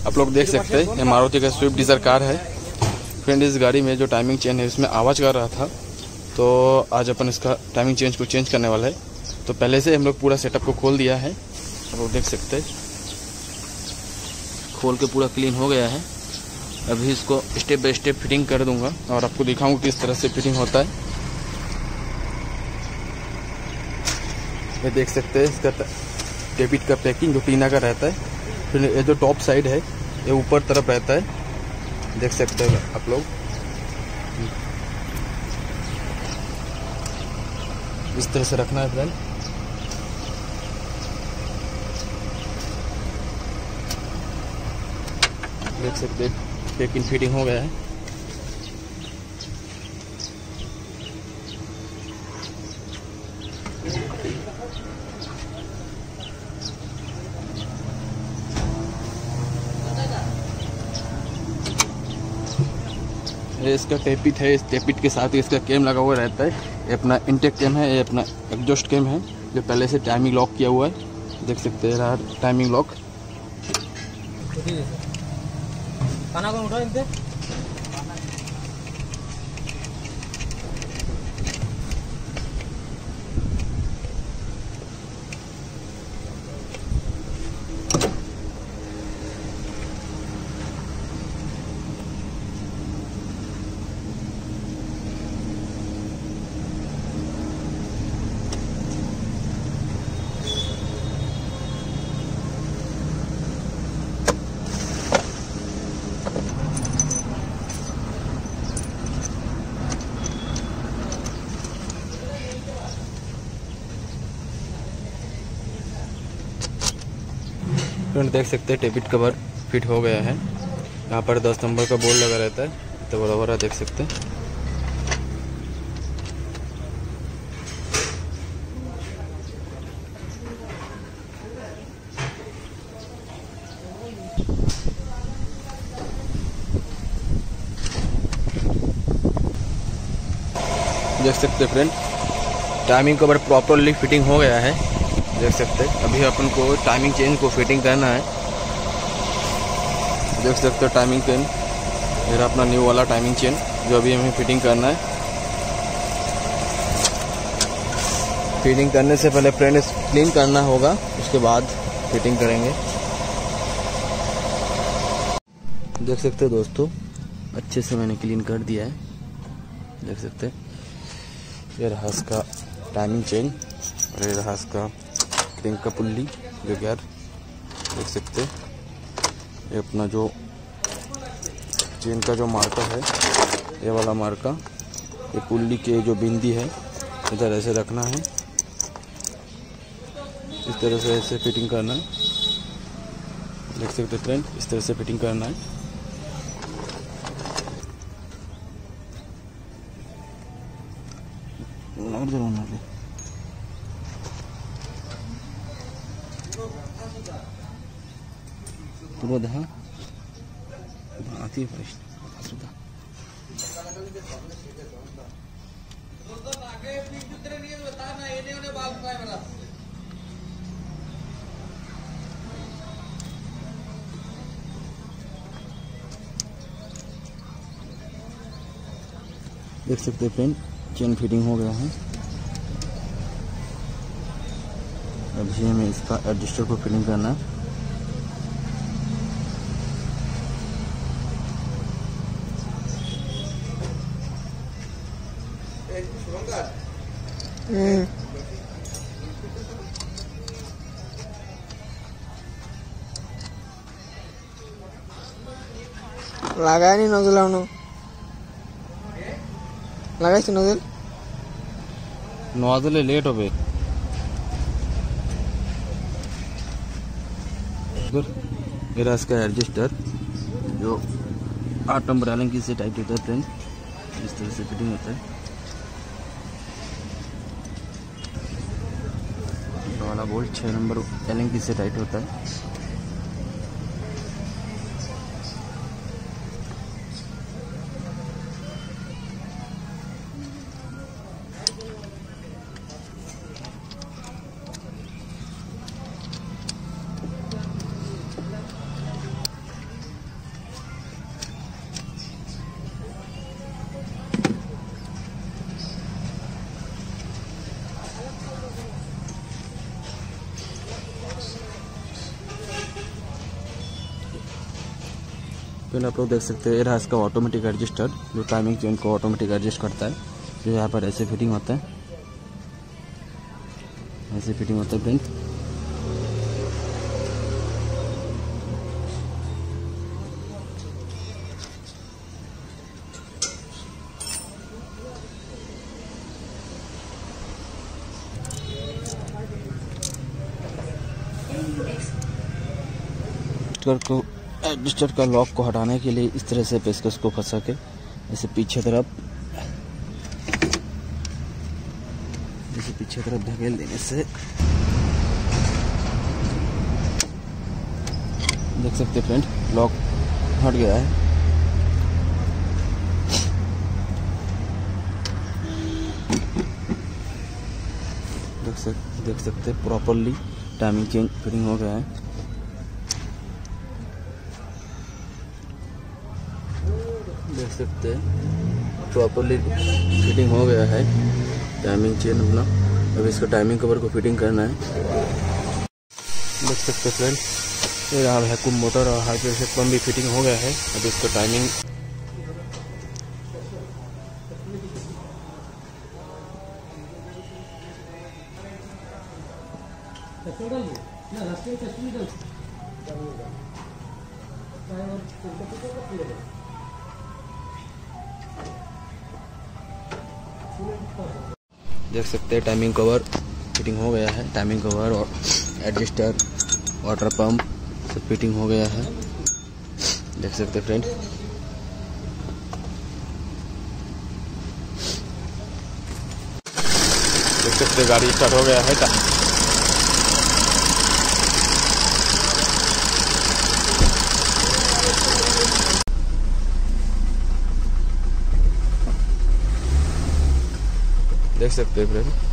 आप लोग देख सकते हैं ये मारुति का स्विफ्ट डिज़ायर कार है। फ्रेंड इस गाड़ी में जो टाइमिंग चेन है इसमें आवाज़ कर रहा था, तो आज अपन इसका टाइमिंग चेंज को चेंज करने वाला है। तो पहले से हम लोग पूरा सेटअप को खोल दिया है, आप लोग देख सकते हैं खोल के पूरा क्लीन हो गया है। अभी इसको स्टेप बाय स्टेप फिटिंग कर दूंगा और आपको दिखाऊंगा किस तरह से फिटिंग होता है। ये देख सकते हैं इसका डेबिट का पैकिंग जो टीना का रहता है। फिर ये जो टॉप साइड है ये ऊपर तरफ रहता है, देख सकते हैं आप लोग। इस तरह से रखना है फ्रेंड। देख सकते हैं पैकिंग फिटिंग हो गया है। ये इसका टेपिट है, इस टेपिट के साथ ही इसका केम लगा हुआ रहता है। ये अपना इंटेक केम है, ये अपना एग्जॉस्ट केम है जो पहले से टाइमिंग लॉक किया हुआ है, देख सकते हैं रहा टाइमिंग लॉक। फ्रेंड देख सकते हैं टेबिट कवर फिट हो गया है। यहाँ पर 10 नंबर का बोर्ड लगा रहता है, तो बराबर देख सकते हैं। देख सकते हैं friend timing cover properly fitting हो गया है, देख सकते हैं। अभी अपन को टाइमिंग चेन को फिटिंग करना है, देख सकते हो टाइमिंग चेन मेरा अपना न्यू वाला टाइमिंग चेन जो अभी हमें फिटिंग करना है। फिटिंग करने से पहले फ्रेंड क्लीन करना होगा, उसके बाद फिटिंग करेंगे। देख सकते हो दोस्तों अच्छे से मैंने क्लीन कर दिया है, देख सकते हैं। ये रहा इसका टाइमिंग चेन और ये रहा इसका क्रेंक का पुल्ली जो गियर, देख सकते। ये अपना जो चेन का जो मार्का है ये वाला मार्का, ये पुल्ली के जो बिंदी है इधर ऐसे रखना है, इस तरह से ऐसे फिटिंग करना है, देख सकते फ्रेंड इस तरह से फिटिंग करना है। देख सकते हैं फ्रेंड चेन फिटिंग हो गया है। अभी हमें इसका एडजस्टर को फिटिंग करना है। লাগাইনি নজল এখনো লাগাইছি নজলে লেট হবে। मेरा इसका एडजस्टर जो 8 नंबर एलन की से टाइट होता है फ्रेंड, इस तरह से फिटिंग होता है। वाला बोल्ट 6 नंबर एलन की से टाइट होता है। फिर आप लोग देख सकते हैं ये रहा इसका ऑटोमेटिक एडजस्टर, जो टाइमिंग चेन को ऑटोमेटिक एडजस्ट करता है। जो यहाँ पर ऐसे फिटिंग होता है, ऐसे फिटिंग होता है फ्रेंड। एडजस्टर का लॉक को हटाने के लिए इस तरह से पेचकस को फंसा के ऐसे पीछे तरफ धकेल देने से देख सकते हैं फ्रेंड, लॉक हट गया है। देख सकते हैं प्रॉपरली टाइमिंग चेंज फिटिंग हो गया है। देख सकते हैं प्रॉपरली फिटिंग हो गया है टाइमिंग चेन अपना। अब इसका टाइमिंग कवर को फिटिंग करना है। देख सकते हैं फ्रेंड, ये रहा वैक्यूम मोटर और हाई प्रेशर पंप भी फिटिंग हो गया है। अब इसका टाइमिंग देख सकते हैं टाइमिंग कवर फिटिंग हो गया है। टाइमिंग कवर और एडजस्टर, वाटर पंप सब फिटिंग हो गया है। देख सकते हैं फ्रेंड, देख सकते हैं गाड़ी स्टार्ट हो गया है। देख सकते हैं फ्रेंड।